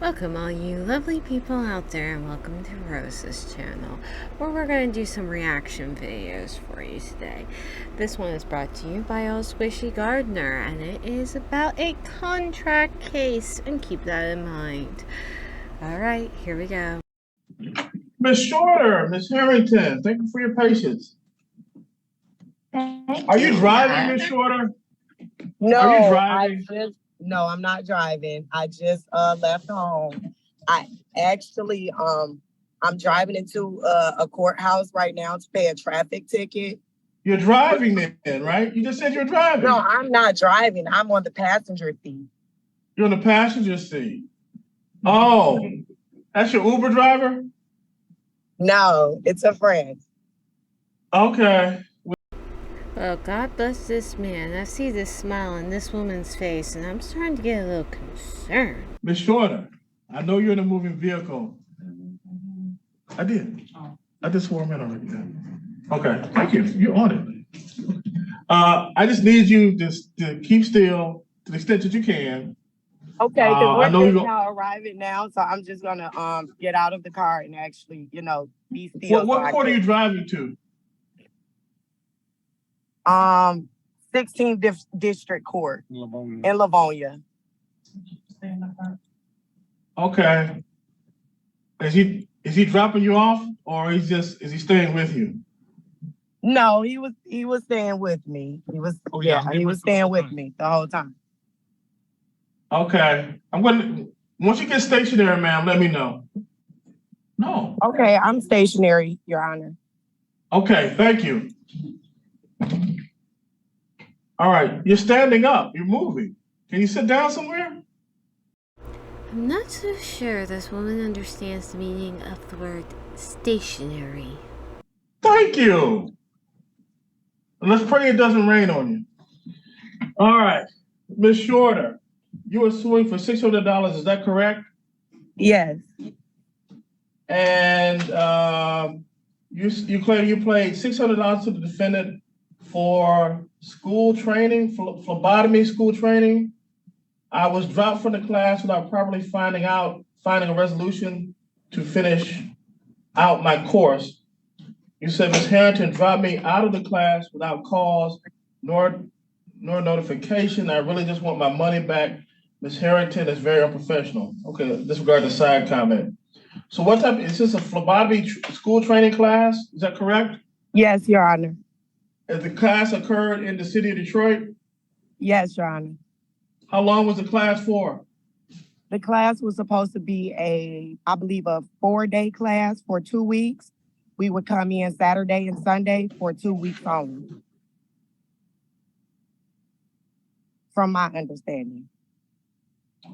Welcome all you lovely people out there, and welcome to Rose's channel, where we're going to do some reaction videos for you today. This one is brought to you by Old Squishy Gardener, and it is about a contract case, and keep that in mind. Alright, here we go. Miss Shorter, Miss Harrington, thank you for your patience. Are you driving, Miss Shorter? No, Are you driving? No, I'm not driving. I just left home. I actually I'm driving into a courthouse right now to pay a traffic ticket. You're driving then, right? You just said you're driving. No, I'm not driving. I'm on the passenger seat. You're on the passenger seat. Oh, that's your Uber driver? No, it's a friend. Okay. Well, God bless this man. I see this smile on this woman's face, and I'm starting to get a little concerned. Miss Shorter, I know you're in a moving vehicle. I did. I just swore him in already. Okay, thank you. You're on it. I just need you to keep still to the extent that you can. Okay, because I know we're you're just now arriving now, so I'm just gonna get out of the car and actually, be still. What court are you driving to? 16th District Court in Livonia. Okay. Is he dropping you off, or is he staying with you? No, he was staying with me. He was staying with me the whole time. Okay. Once you get stationary, ma'am, let me know. No. Okay, I'm stationary, Your Honor. Okay, thank you. All right, you're standing up, you're moving. Can you sit down somewhere? I'm not so sure this woman understands the meaning of the word stationary. Thank you. Let's pray it doesn't rain on you. All right, Miss Shorter, you are suing for $600, is that correct? Yes. And you claim you paid $600 to the defendant for school training, phlebotomy school training. I was dropped from the class without properly finding a resolution to finish out my course. You said Ms. Harrington dropped me out of the class without cause nor notification. I really just want my money back. Ms. Harrington is very unprofessional. Okay, disregard the side comment. So what type, is this a phlebotomy school training class? Is that correct? Yes, Your Honor. Has the class occurred in the city of Detroit? Yes, Your Honor. How long was the class for? The class was supposed to be I believe, a 4-day class for 2 weeks. We would come in Saturday and Sunday for 2 weeks only, from my understanding.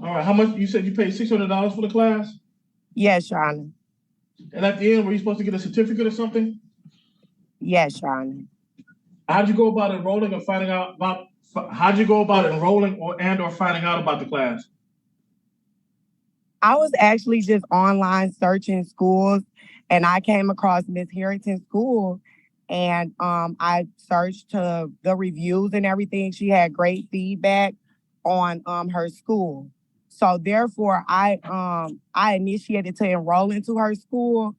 All right, how much, you said you paid $600 for the class? Yes, Your Honor. And at the end, were you supposed to get a certificate or something? Yes, Your Honor. How'd you go about enrolling or finding out about, how'd you go about enrolling or finding out about the class? I was actually just online searching schools, and I came across Miss Harrington's school, and I searched the reviews and everything. She had great feedback on her school. So therefore, I initiated to enroll into her school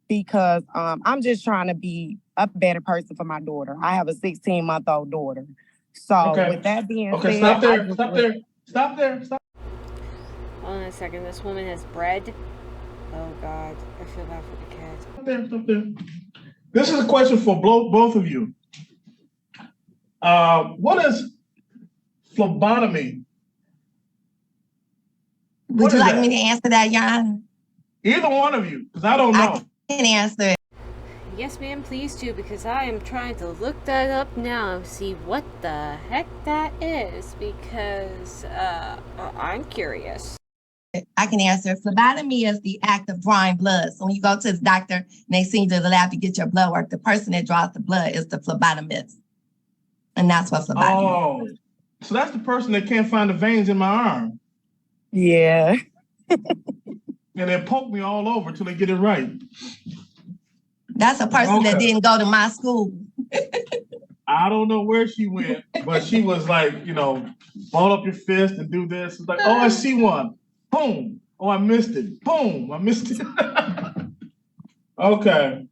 because I'm just trying to be a better person for my daughter. I have a 16-month-old daughter. So with that being said, stop there. Hold on a second, this woman has bread. Oh God, I feel bad for the cat. Stop there. This is a question for both of you. What is phlebotomy? Would you like me to answer that, Jan? Either one of you, because I don't know. I can answer it. Yes, ma'am, please do, because I am trying to look that up now and see what the heck that is, because I'm curious. I can answer. Phlebotomy is the act of drawing blood. So when you go to the doctor and they send you to the lab to get your blood work, the person that draws the blood is the phlebotomist. And that's what phlebotomy is. So that's the person that can't find the veins in my arm. Yeah. And they poke me all over till they get it right. That's a person that didn't go to my school. I don't know where she went, but she was like, ball up your fist and do this. It's like, oh, I see one. Boom. Oh, I missed it. Boom, I missed it. Okay.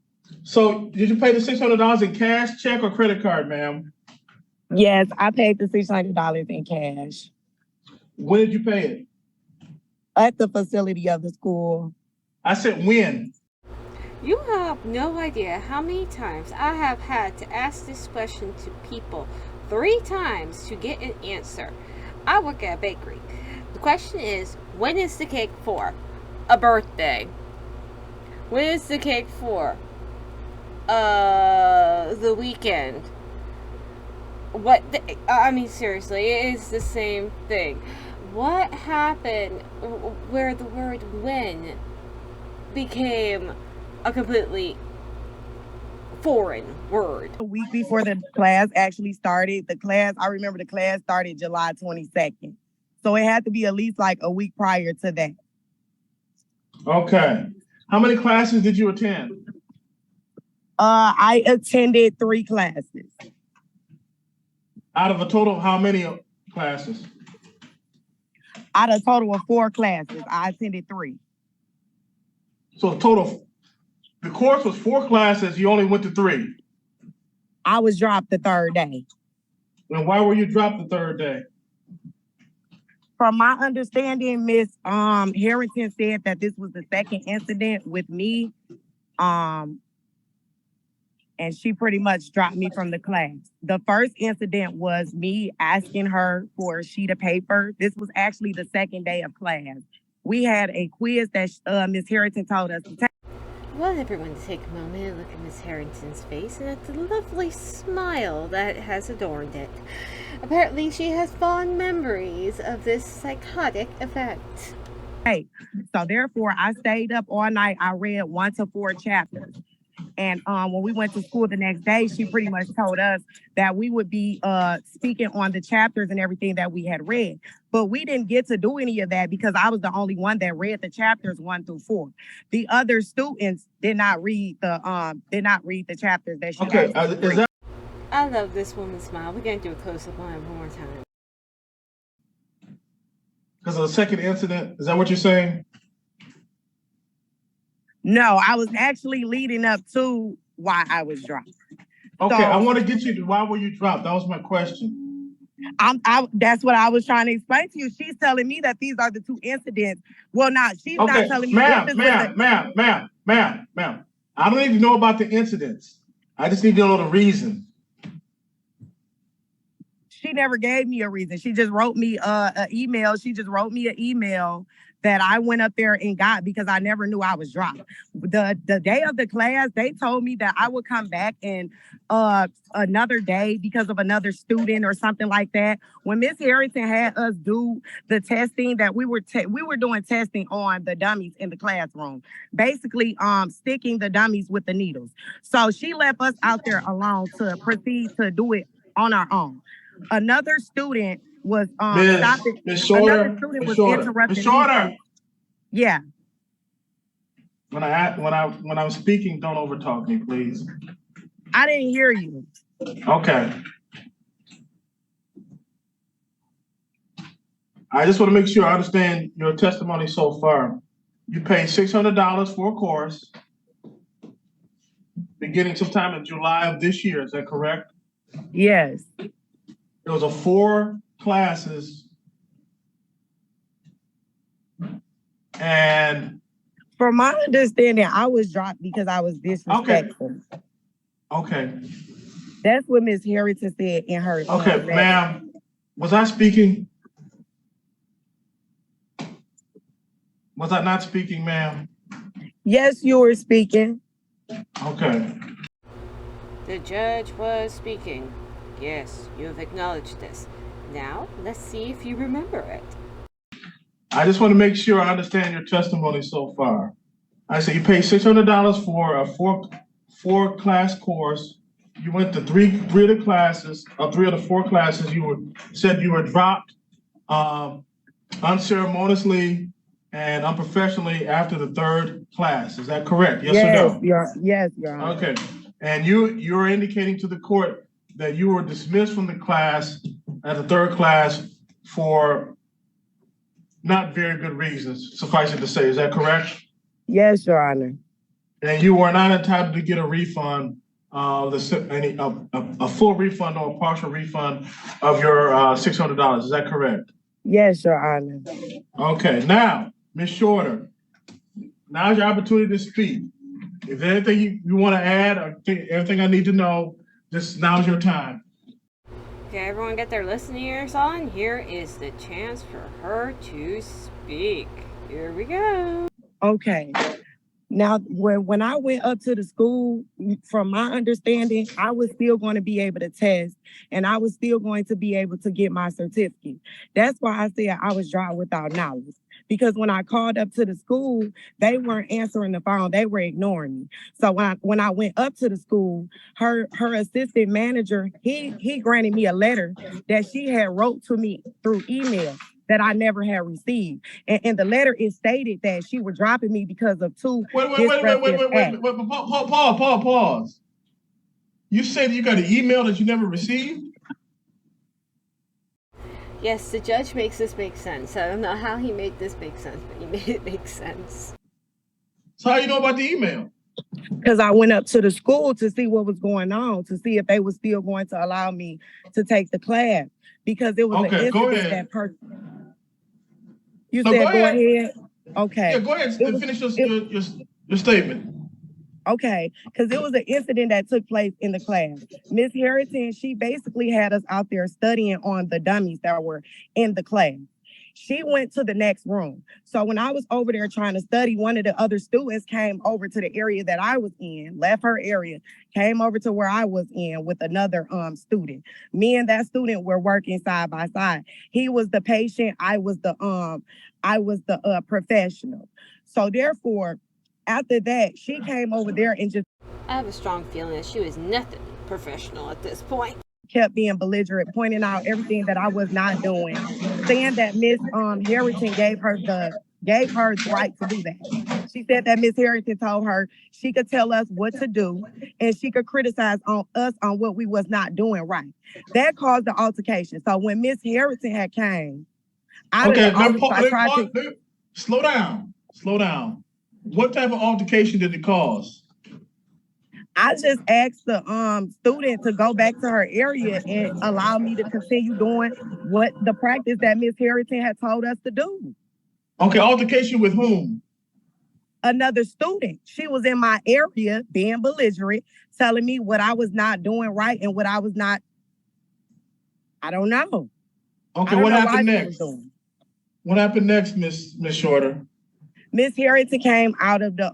So did you pay the $600 in cash, check, or credit card, ma'am? Yes, I paid the $600 in cash When did you pay it? at the facility of the school. I said when. You have no idea how many times I have had to ask this question to people 3 times to get an answer. I work at a bakery. The question is, when is the cake for? A birthday. When is the cake for? The weekend. I mean, seriously, it is the same thing. What happened where the word when became a completely foreign word? A week before the class actually started, I remember the class started July 22nd. So it had to be at least like a week prior to that. Okay. How many classes did you attend? I attended 3 classes. Out of a total of how many classes? Out of a total of 4 classes, I attended 3. So the course was 4 classes, you only went to 3. I was dropped the 3rd day. And why were you dropped the 3rd day? From my understanding, Miss Harrington said that this was the 2nd incident with me. And she pretty much dropped me from the class. The first incident was me asking her for a sheet of paper. This was actually the 2nd day of class. We had a quiz that Miss Harrington told us to take. I want everyone to take a moment and look at Miss Harrington's face and at the lovely smile that has adorned it. Apparently, she has fond memories of this psychotic event. So therefore, I stayed up all night. I read 1 to 4 chapters. And when we went to school the next day, she pretty much told us that we would be speaking on the chapters and everything that we had read. But we didn't get to do any of that because I was the only one that read the chapters 1 through 4. The other students did not read the chapters that she. Okay, is that? I love this woman's smile. We're gonna do a close-up on it one more time. Because of the 2nd incident, is that what you're saying? No, I was actually leading up to why I was dropped. Okay, I want to get you to why were you dropped? That was my question. That's what I was trying to explain to you. She's telling me that these are the 2 incidents. Well, she's not telling me. Ma'am. I don't need to know about the incidents. I just need to know the reason. She never gave me a reason. She just wrote me an email. She just wrote me an email that I went up there and got because I never knew I was dropped. The day of the class, they told me that I would come back in another day because of another student or something like that. When Miss Harrington had us do the testing, that we were doing testing on the dummies in the classroom, basically sticking the dummies with the needles. So she left us out there alone to proceed to do it on our own. Another student was stopping. Miss Shorter. Another student was interrupting. Miss Shorter. Yeah. When I'm speaking, don't overtalk me, please. I didn't hear you. Okay. I just want to make sure I understand your testimony so far. You paid $600 for a course beginning sometime in July of this year. Is that correct? Yes. It was 4 classes, and from my understanding, I was dropped because I was disrespectful. Okay. That's what Ms. Harrington said in her. Okay, ma'am. Was I speaking? Was I not speaking, ma'am? Yes, you were speaking. Okay. The judge was speaking. Yes, you have acknowledged this. Now, let's see if you remember it. I just want to make sure I understand your testimony so far. I said you paid $600 for a 4 class course. You went to three of the 4 classes. You said you were dropped unceremoniously and unprofessionally after the 3rd class. Is that correct? Yes or no? Yes, Your Honor. Okay. And you're indicating to the court that you were dismissed from the class at the 3rd class for not very good reasons, suffice it to say. Is that correct? Yes, Your Honor. And you were not entitled to get a refund, a full refund or a partial refund of your $600. Is that correct? Yes, Your Honor. Okay, now, Ms. Shorter, now's your opportunity to speak. If there's anything you want to add or everything I need to know, just now's your time. Okay, everyone get their listening ears on. Here is the chance for her to speak. Here we go. Okay. Now, when I went up to the school, from my understanding, I was still going to be able to test and I was still going to be able to get my certificate. That's why I said I was dry without knowledge. Because when I called up to the school, they weren't answering the phone. They were ignoring me. So when I went up to the school, her assistant manager, he granted me a letter that she had wrote to me through email that I never had received. And the letter, it stated that she was dropping me because of two disruptive acts. Pause. You said you got an email that you never received? Yes, the judge makes this make sense. I don't know how he made this make sense, but he made it make sense. So how you know about the email? Because I went up to the school to see what was going on, to see if they were still going to allow me to take the class. Because it was an incident that person. You said go ahead. Okay. Yeah, go ahead and finish your statement. Okay, because it was an incident that took place in the class. Miss Harrington, she basically had us out there studying on the dummies that were in the class. She went to the next room. So when I was over there trying to study, one of the other students came over to the area that I was in, left her area, came over to where I was in with another student. Me and that student were working side by side. He was the patient, I was the professional. So therefore, after that, she came over there and just... I have a strong feeling that she was nothing professional at this point. Kept being belligerent, pointing out everything that I was not doing, saying that Miss Harrington gave her the right to do that. She said that Miss Harrington told her she could tell us what to do and she could criticize on us on what we was not doing right. That caused the altercation. So when Miss Harrington had came out of the office, slow down. What type of altercation did it cause? I just asked the student to go back to her area and allow me to continue doing what the practice that Miss Harrington had told us to do. Okay, altercation with whom? Another student. She was in my area being belligerent, telling me what I was not doing right and what I was not. I don't know. Okay, what happened next? What happened next, Miss Shorter? Miss Harrington came out of the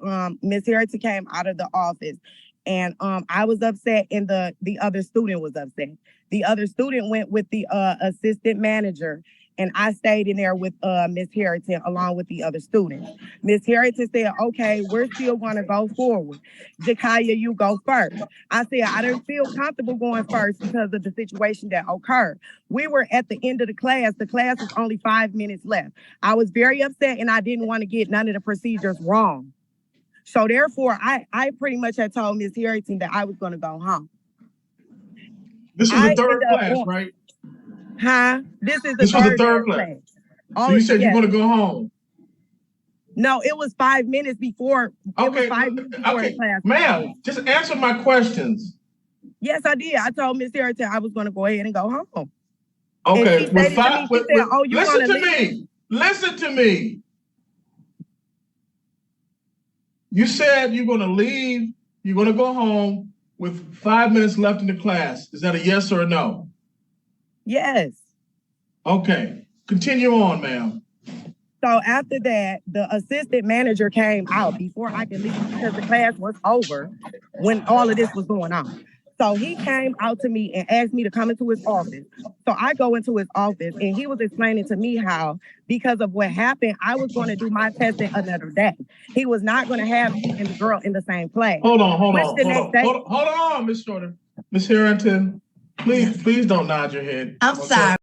office, and I was upset, and the other student was upset. The other student went with the assistant manager, and I stayed in there with Miss Harrington along with the other students. Miss Harrington said, "Okay, we're still going to go forward. Jakaya, you go first." I said, "I didn't feel comfortable going first because of the situation that occurred. We were at the end of the class. The class was only 5 minutes left. I was very upset, and I didn't want to get none of the procedures wrong. So therefore, I pretty much had told Miss Harrington that I was going to go home." This was the third class, right? Huh? This is the third class. So you said you're going to go home? No, it was 5 minutes before. Okay, 5 minutes before the class. Ma'am, just answer my questions. Yes, I did. I told Miss Harrington I was going to go ahead and go home. Okay. And she stated to me, she said, "Oh, you're going to leave." Listen to me. You said you're going to leave. You're going to go home with 5 minutes left in the class. Is that a yes or a no? Yes. Okay. Continue on, ma'am. So after that, the assistant manager came out before I could leave because the class was over when all of this was going on. So he came out to me and asked me to come into his office. So I go into his office and he was explaining to me how, because of what happened, I was going to do my testing another day. He was not going to have me and the girl in the same class. Hold on, Miss Shorter. Miss Harrington, please don't nod your head. I'm sorry.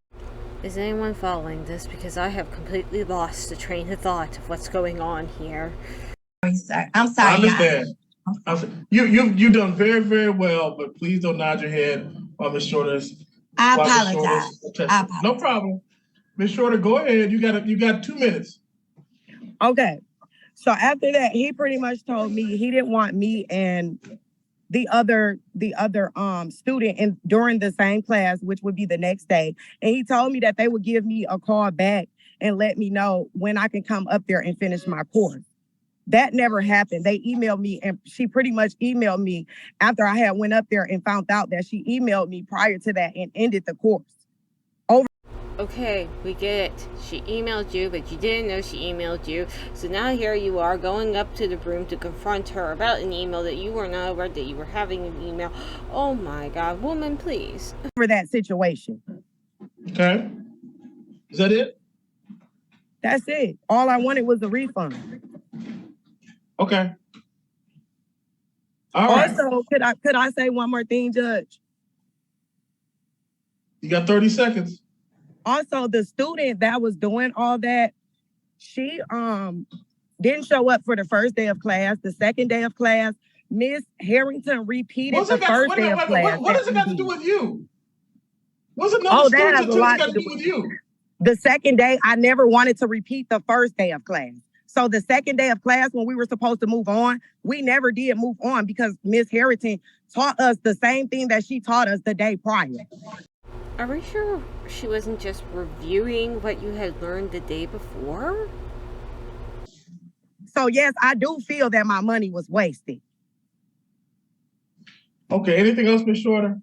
Is anyone following this? Because I have completely lost the train of thought of what's going on here. I'm sorry. I understand. You've done very, very well, but please don't nod your head while Miss Shorter's. I apologize. No problem. Ms. Shorter, go ahead. You got 2 minutes. Okay. So after that, he pretty much told me he didn't want me and the other student during the same class, which would be the next day. And he told me that they would give me a call back and let me know when I can come up there and finish my course. That never happened. They emailed me, and she pretty much emailed me after I had went up there and found out that she emailed me prior to that and ended the course. Okay, we get it. She emailed you, but you didn't know she emailed you. So now here you are going up to the room to confront her about an email that you were not aware that you were having an email. Oh my God, woman, please. For that situation. Okay. Is that it? That's it. All I wanted was a refund. Okay. All right. Also, could I say one more thing, Judge? You got 30 seconds. Also, the student that was doing all that, she didn't show up for the first day of class. The second day of class, Miss Harrington repeated the first day of class. What does it got to do with you? What's another Oh, that student has a lot got to to do do with you? The second day, I never wanted to repeat the first day of class. So the second day of class, when we were supposed to move on, we never did move on because Miss Harrington taught us the same thing that she taught us the day prior. Are we sure she wasn't just reviewing what you had learned the day before? So yes, I do feel that my money was wasted. Okay, anything else, Ms. Shorter?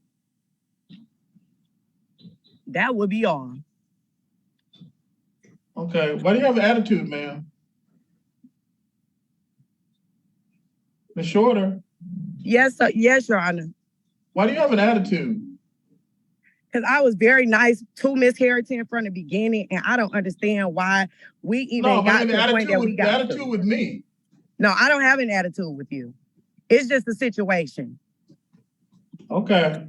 That would be all. Okay, why do you have an attitude, ma'am? Ms. Shorter? Yes, sir. Yes, Your Honor. Why do you have an attitude? Because I was very nice to Miss Harrington from the beginning, and I don't understand why we even got to the point that we got the attitude with me. No, I don't have an attitude with you. It's just a situation. Okay.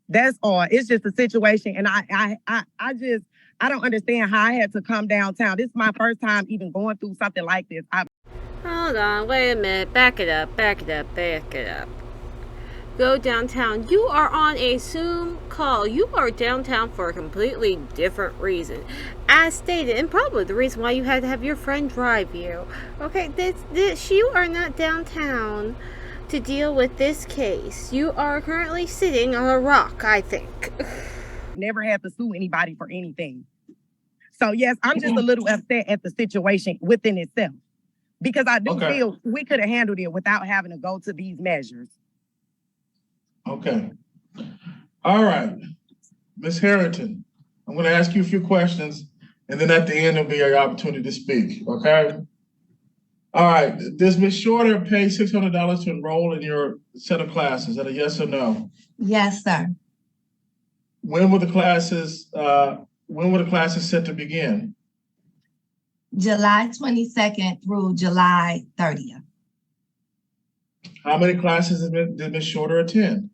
That's all. It's just a situation, and I don't understand how I had to come downtown. This is my first time even going through something like this. Hold on, wait a minute. Back it up. Go downtown. You are on a Zoom call. You are downtown for a completely different reason. As stated, and probably the reason why you had to have your friend drive you. Okay, you are not downtown to deal with this case. You are currently sitting on a rock, I think. Never had to sue anybody for anything. So yes, I'm just a little upset at the situation within itself. Because I do feel we could have handled it without having to go to these measures. Okay. All right. Ms. Harrington, I'm going to ask you a few questions, and then at the end, there'll be your opportunity to speak, okay? All right. Does Ms. Shorter pay $600 to enroll in your set of classes? Is that a yes or no? Yes, sir. When were the classes set to begin? July 22nd through July 30th. How many classes did Ms. Shorter attend?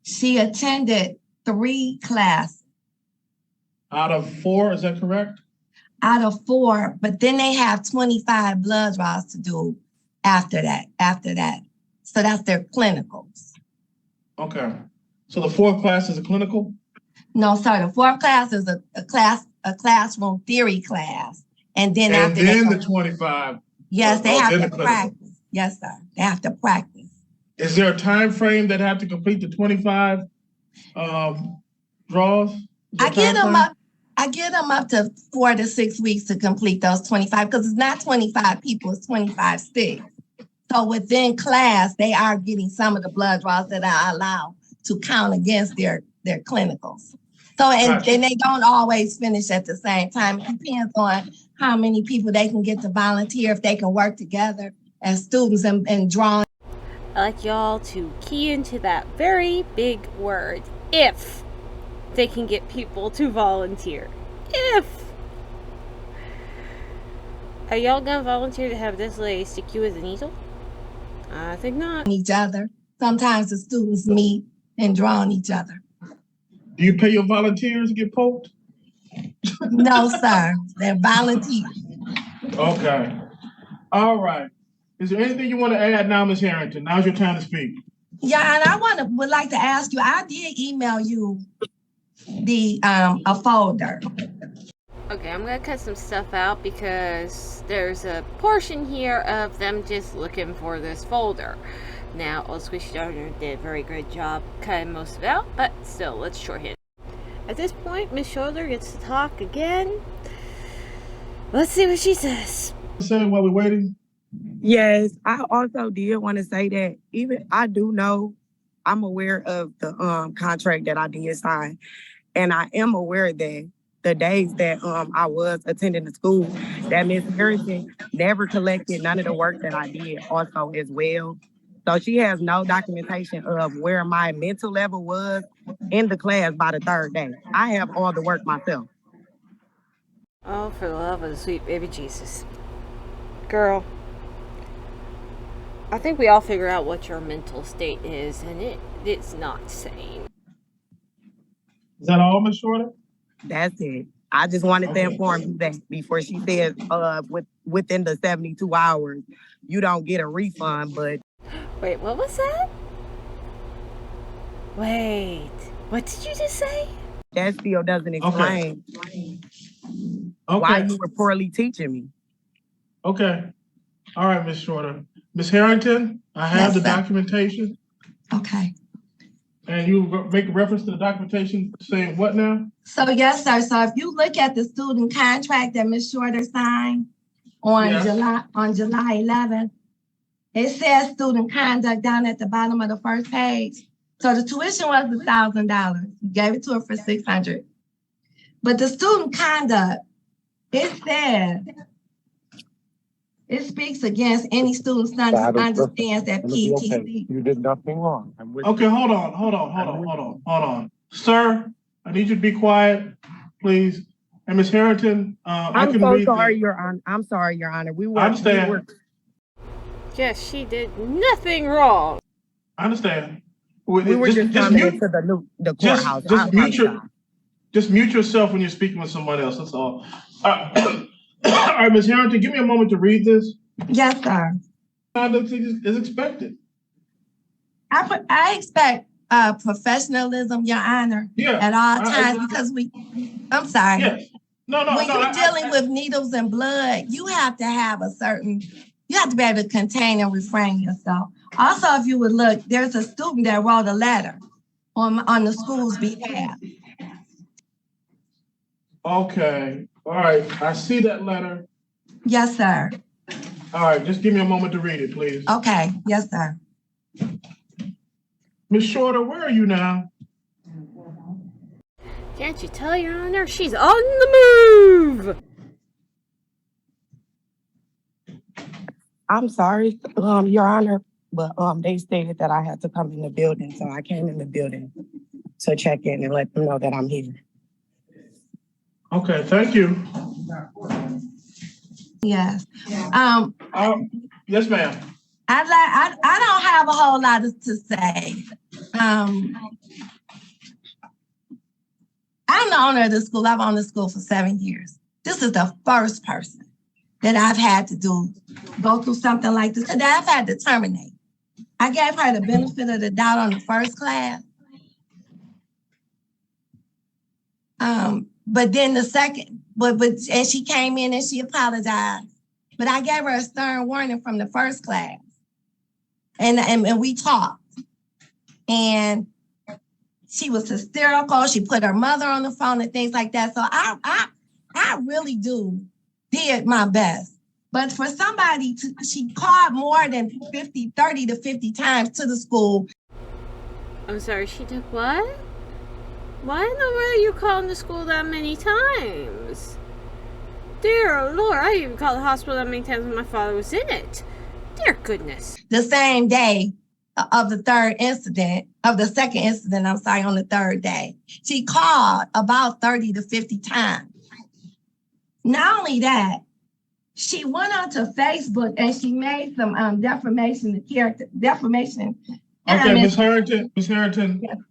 She attended 3 classes. Out of 4, is that correct? Out of 4, but then they have 25 blood draws to do after that. So that's their clinicals. Okay. So the 4th class is a clinical? No, sir. The 4th class is a classroom theory class. And then after the 25. Yes, they have to practice. Yes, sir. They have to practice. Is there a time frame that have to complete the 25 draws? I get them up to 4 to 6 weeks to complete those 25 because it's not 25 people, it's 25 sticks. So within class, they are getting some of the blood draws that are allowed to count against their clinicals. So, and they don't always finish at the same time. It depends on how many people they can get to volunteer, if they can work together as students and draw. I'd like y'all to key into that very big word, if they can get people to volunteer. If. Are y'all gonna volunteer to have this lady stick you with a needle? I think not. Each other. Sometimes the students meet and draw on each other. Do you pay your volunteers to get poked? No, sir. They're volunteers. Okay. All right. Is there anything you want to add now, Ms. Harrington? Now's your time to speak. Yeah, and I would like to ask you, I did email you a folder. Okay, I'm gonna cut some stuff out because there's a portion here of them just looking for this folder. Now, Old Squishy Gardener did a very good job cutting most of it out, but still, let's shorthand. At this point, Miss Shoulder gets to talk again. Let's see what she says. Say while we're waiting. Yes, I also did want to say that even I do know I'm aware of the contract that I did sign, and I am aware that the days that I was attending the school, that Miss Harrison never collected none of the work that I did also as well. So she has no documentation of where my mental level was in the class by the third day. I have all the work myself. Oh, for the love of the sweet baby Jesus. Girl, I think we all figure out what your mental state is, and it's not sane. Is that all, Miss Shorter? That's it. I just wanted to inform you that before she says within the 72 hours, you don't get a refund, but... Wait, what was that? Wait, what did you just say? That still doesn't explain why you were poorly teaching me. Okay. All right, Miss Shorter. Miss Harrington, I have the documentation. Okay. And you make a reference to the documentation saying what now? So yes, sir. So if you look at the student contract that Ms. Shorter signed on July 11th, it says student conduct down at the bottom of the first page. So the tuition was $1,000. You gave it to her for $600. But the student conduct, it says it speaks against any student understands that PTC. Okay. You did nothing wrong. Okay, hold on. Sir, I need you to be quiet, please. And Ms. Harrington, I can read. I'm sorry, Your Honor. I understand. Yes, she did nothing wrong. I understand. We were just coming to the courthouse. Just mute yourself when you're speaking with someone else. That's all. All right, Ms. Harrington, give me a moment to read this. Yes, sir. Conduct is expected. I expect professionalism, Your Honor, at all times because I'm sorry. Yes. No. When you're dealing with needles and blood, you have to have you have to be able to contain and refrain yourself. Also, if you would look, there's a student that wrote a letter on the school's behalf. Okay. All right. I see that letter. Yes, sir. All right. Just give me a moment to read it, please. Okay. Yes, sir. Miss Shorter, where are you now? Can't you tell, Your Honor? She's on the move! I'm sorry, Your Honor, but they stated that I had to come in the building, so I came in the building to check in and let them know that I'm here. Okay, thank you. Yes. Yes, ma'am. I don't have a whole lot to say. I'm the owner of the school. I've owned the school for 7 years. This is the first person that I've had to go through something like this, that I've had to terminate. I gave her the benefit of the doubt on the first class. But then the second, and she came in and she apologized. But I gave her a stern warning from the first class. And we talked. And she was hysterical. She put her mother on the phone and things like that. So I really did my best. But for somebody she called more than 30 to 50 times to the school. I'm sorry, she did what? Why in the world are you calling the school that many times? Dear Lord, I even called the hospital that many times when my father was in it. Dear goodness. The same day of the second incident, on the third day, she called about 30 to 50 times. Not only that, she went onto Facebook and she made some defamation of character. Okay, Ms. Harrington,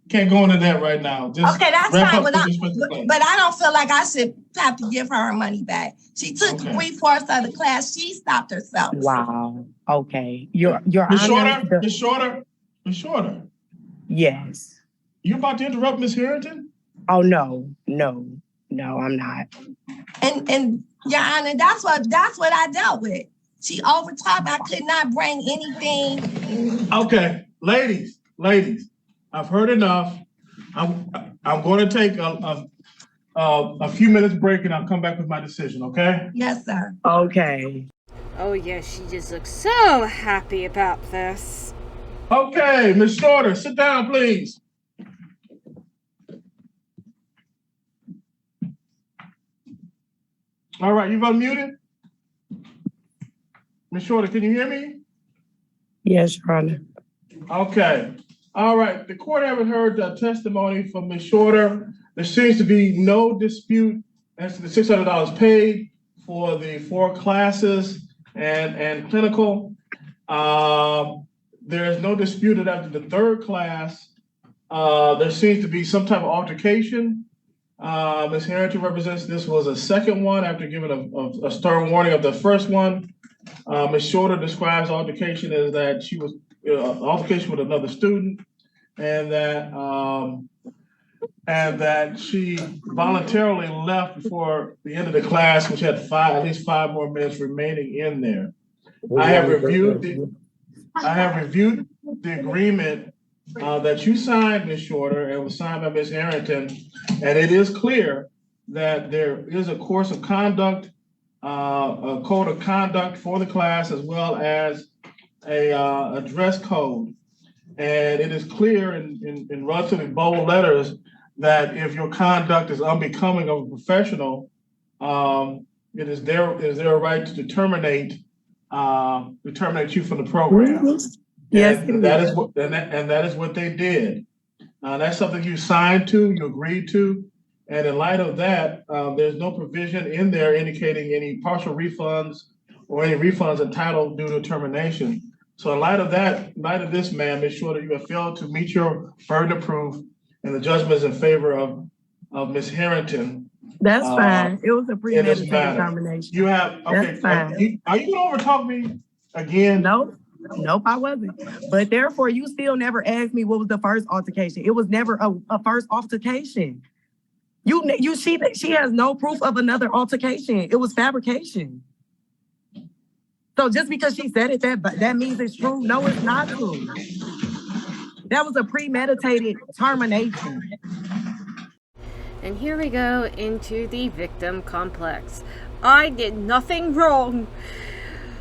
can't go into that right now. Just okay, that's fine. But I don't feel like I should have to give her money back. She took 3/4 of the class. She stopped herself. Wow. Okay. Your Ms. Honor. Ms. Shorter. Yes. You about to interrupt Ms. Harrington? Oh, no. No, I'm not. And Your Honor, that's what I dealt with. She overtalked. I could not bring anything. Okay, ladies, I've heard enough. I'm going to take a few minutes break and I'll come back with my decision, okay? Yes, sir. Okay. Oh, yes, she just looks so happy about this. Okay, Ms. Shorter, sit down, please. All right, you've unmuted? Ms. Shorter, can you hear me? Yes, Your Honor. Okay. All right. The court haven't heard testimony from Ms. Shorter. There seems to be no dispute as to the $600 paid for the 4 classes and clinical. There is no dispute that after the 3rd class, there seems to be some type of altercation. Ms. Harrington represents this was a second one after giving a stern warning of the first one. Ms. Shorter describes altercation as that she was altercation with another student, and that she voluntarily left before the end of the class, which had at least 5 more minutes remaining in there. I have reviewed the agreement that you signed, Ms. Shorter, and was signed by Ms. Harrington, and it is clear that there is a course of conduct, a code of conduct for the class, as well as a dress code. And it is clear in relatively bold letters that if your conduct is unbecoming of a professional, it is their right to terminate you from the program. Yes, and that is what they did. That's something you signed to, you agreed to. And in light of that, there's no provision in there indicating any partial refunds or any refunds entitled due to termination. So in light of this, ma'am, Ms. Shorter, you have failed to meet your burden of proof, and the judgment is in favor of Ms. Harrington. That's fine. It was a premeditated termination. You have, okay. That's fine. Are you going to overtalk me again? Nope, I wasn't. But therefore, you still never asked me what was the first altercation. It was never a first altercation. She has no proof of another altercation. It was fabrication. So just because she said it, that means it's true. No, it's not true. That was a premeditated termination. And here we go into the victim complex. I did nothing wrong.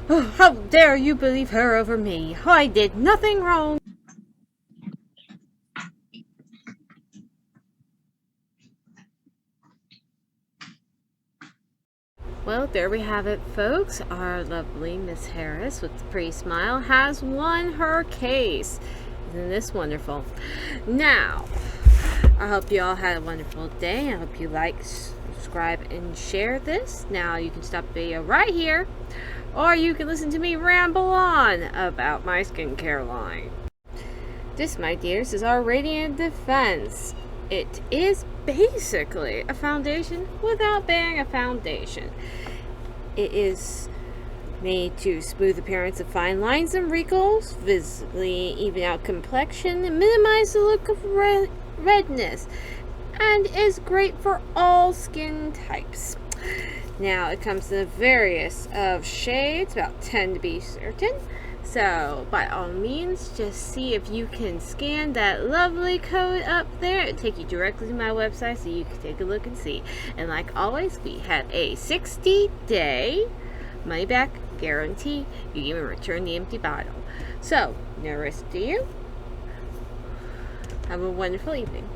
Oh, how dare you believe her over me? I did nothing wrong. Well, there we have it, folks. Our lovely Miss Harris with the pretty smile has won her case. Isn't this wonderful? Now, I hope you all had a wonderful day. I hope you like, subscribe, and share this. Now, you can stop the video right here, or you can listen to me ramble on about my skincare line. This, my dears, is our Radiant Defense. It is basically a foundation without being a foundation. It is made to smooth appearance of fine lines and wrinkles, visibly even out complexion, and minimize the look of redness, and is great for all skin types. Now, it comes in various of shades, about 10 to be certain. So, by all means, just see if you can scan that lovely code up there. It'll take you directly to my website so you can take a look and see. And like always, we have a 60-day money-back guarantee. You even return the empty bottle. So, no risk to you. Have a wonderful evening.